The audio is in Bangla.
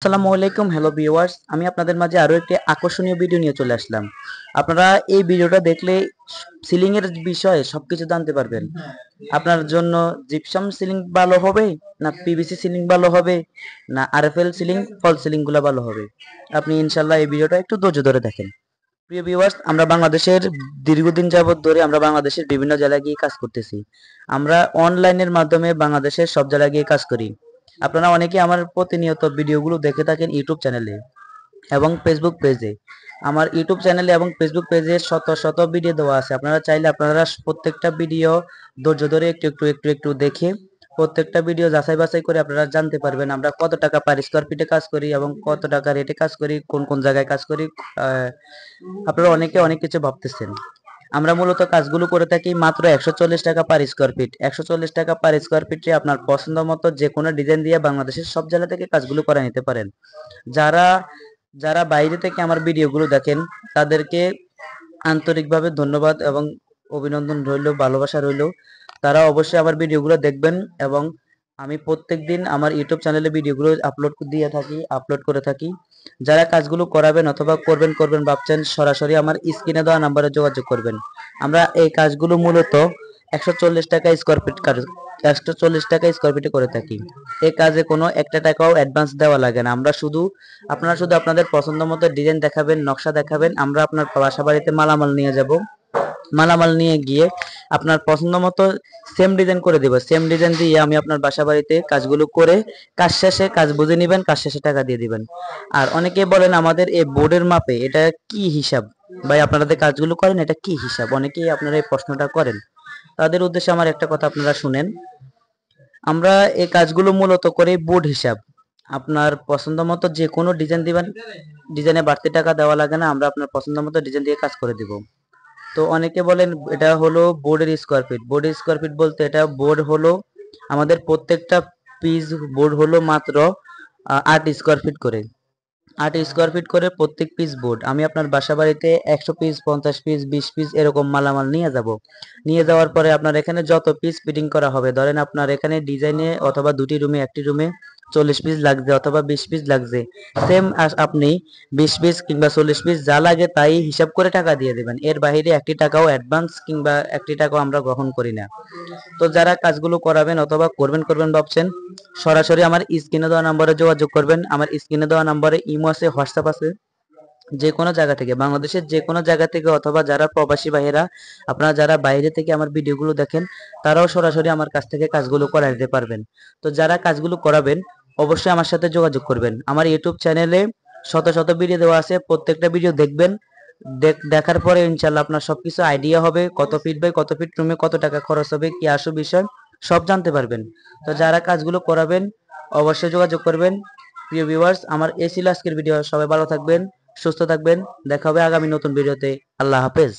আসসালামু আলাইকুম, হ্যালো ভিউয়ার্স। আমি আপনাদের মাঝে আরো একটি আকর্ষণীয় ভিডিও নিয়ে চলে আসলাম। আপনারা এই ভিডিওটা দেখলে সিলিং এর বিষয়ে সবকিছু জানতে পারবেন। আপনার জন্য জিপসাম সিলিং ভালো হবে, না পিভিসি সিলিং ভালো হবে, না আরএফএল সিলিং, ফল সিলিং গুলা ভালো হবে। আপনি ইনশাআল্লাহ এই ভিডিওটা একটু ধৈর্য ধরে দেখেন। প্রিয় ভিউয়ার্স, আমরা বাংলাদেশের দীর্ঘদিন যাবত ধরে আমরা বাংলাদেশের বিভিন্ন জেলায় গিয়ে কাজ করতেছি। আমরা অনলাইনের মাধ্যমে বাংলাদেশের সব জায়গায় গিয়ে কাজ করি। আপনারা অনেকে আমার প্রতিনিয়ত ভিডিওগুলো দেখে থাকেন ইউটিউব চ্যানেলে এবং ফেসবুক পেজে। আমার ইউটিউব চ্যানেলে এবং ফেসবুক পেজে শত শত ভিডিও দেওয়া আছে। আপনারা চাইলে আপনারা প্রত্যেকটা ভিডিও ধৈর্য ধরে একটু দেখে প্রত্যেকটা ভিডিও যাচাই বাছাই করে আপনারা জানতে পারবেন আমরা কত টাকা পার স্কোয়ার ফিটে কাজ করি এবং কত টাকা রেটে কাজ করি, কোন কোন জায়গায় কাজ করি। আপনারা অনেকে অনেক কিছু ভাবতেছেন। আমরা মূলত কাজগুলো করে থাকি মাত্র 140 টাকা পার স্কোয়ার ফিট। 140 টাকা পার স্কোয়ার ফিটে আপনার পছন্দ মতো যে কোনো ডিজাইন দিয়ে বাংলাদেশের সব জেলা থেকে কাজগুলো করে নিতে পারেন। যারা যারা বাইরে থেকে আমার ভিডিওগুলো দেখেন তাদেরকে আন্তরিকভাবে ধন্যবাদ এবং অভিনন্দন রইল, ভালোবাসা রইল। তারা অবশ্যই আমার ভিডিওগুলো দেখবেন এবং আমি প্রত্যেকদিন আমার ইউটিউব চ্যানেলে ভিডিওগুলো আপলোড করে থাকি। যারা কাজগুলো করাবেন অথবা করবেন ভাবছেন, সরাসরি আমার স্ক্রিনে দেওয়া নাম্বারে যোগাযোগ করবেন। আমরা এই কাজগুলো মূলত 140 টাকা স্কোয়ার ফিট 140 টাকা স্কোয়ার ফিটে করে থাকি। এই কাজে কোনো একটা টাকাও অ্যাডভান্স দেওয়া লাগে না। আপনারা শুধু আপনাদের পছন্দ মতো ডিজাইন দেখাবেন, নকশা দেখাবেন, আমরা আপনার বাসা বাড়িতে মালামাল নিয়ে যাব। মালামাল নিয়ে গিয়ে আপনার পছন্দ মতো সেম ডিজাইন করে দিব। সেম ডিজাইন দিয়ে আমি আপনার বাসা বাড়িতে কাজগুলো করে কাজ শেষে কাজ বুঝে নেবেন, কাজ শেষে টাকা দিয়ে দিবেন। আর অনেকে বলেন আমাদের এই বোর্ডের মাপে এটা কি হিসাব ভাই, আপনারা যে কাজগুলো করেন এটা কি হিসাব, অনেকেই আপনারা এই প্রশ্নটা করেন। তাদের উদ্দেশ্যে আমার একটা কথা আপনারা শুনেন। আমরা এই কাজগুলো মূলত করে বোর্ড হিসাব। আপনার পছন্দ মতো যে কোনো ডিজাইন দিবেন, ডিজাইনে বাড়তি টাকা দেওয়া লাগে না, আমরা আপনার পছন্দ মতো ডিজাইন দিয়ে কাজ করে দিব। তো অনেকে বলেন এটা হলো বোর্ডের স্কোয়ার ফিট। বোর্ডের স্কোয়ার ফিট বলতে এটা বোর্ড হলো আমাদের প্রত্যেকটা পিস বোর্ড হলো মাত্র 8 স্কোয়ার ফিট করে। 8 স্কোয়ার ফিট করে প্রত্যেক পিস বোর্ড। আমি আপনার বাসা বাড়িতে 100 পিস, 50 পিস, 20 পিস এরকম মালামাল নিয়ে যাব। নিয়ে যাওয়ার পরে আপনার এখানে যত পিস ফিটিং করা হবে, ধরেন আপনার এখানে ডিজাইনে অথবা দুটি রুমে একটি রুমে 40 পিস লাগছে অথবা 20 পিস লাগছে, সেম আপনি 20 পিস কিংবা 40 পিস যা লাগে তাই হিসাব করে টাকা দিয়ে দেবেন। এর বাইরে একটি টাকাও অ্যাডভান্স কিংবা একটি টাকাও আমরা গ্রহণ করি না। তো যারা কাজগুলো করাবেন অথবা করবেন ভাবছেন, সরাসরি আমার স্ক্রিনে দেওয়া নাম্বারে যোগাযোগ করবেন। আমার স্ক্রিনে দেওয়া নাম্বারে ইমো আছে, হোয়াটসঅ্যাপ আছে। যে কোনো জায়গা থেকে, বাংলাদেশের যে কোনো জায়গা থেকে অথবা যারা প্রবাসী ভাইয়েরা, আপনারা যারা বাইরে থেকে আমার ভিডিওগুলো দেখেন তারাও সরাসরি আমার কাছ থেকে কাজগুলো করাই দিতে পারবেন। তো যারা কাজগুলো করাবেন অবশ্যই আমার সাথে যোগাযোগ করবেন। আমার ইউটিউব চ্যানেলে শত শত ভিডিও দেওয়া আছে, প্রত্যেকটা ভিডিও দেখবেন। দেখার পরে ইনশাল্লাহ আপনার সবকিছু আইডিয়া হবে, কত ফিট বাই কত ফিট রুমে কত টাকা খরচ হবে, কি আসল বিষয় সব জানতে পারবেন। তো যারা কাজগুলো করাবেন অবশ্যই যোগাযোগ করবেন। প্রিয় ভিউয়ার্স, আমার এই ছিল আজকের ভিডিও। সবাই ভালো থাকবেন, সুস্থ থাকবেন। দেখা হবে আগামী নতুন ভিডিওতে। আল্লাহ হাফেজ।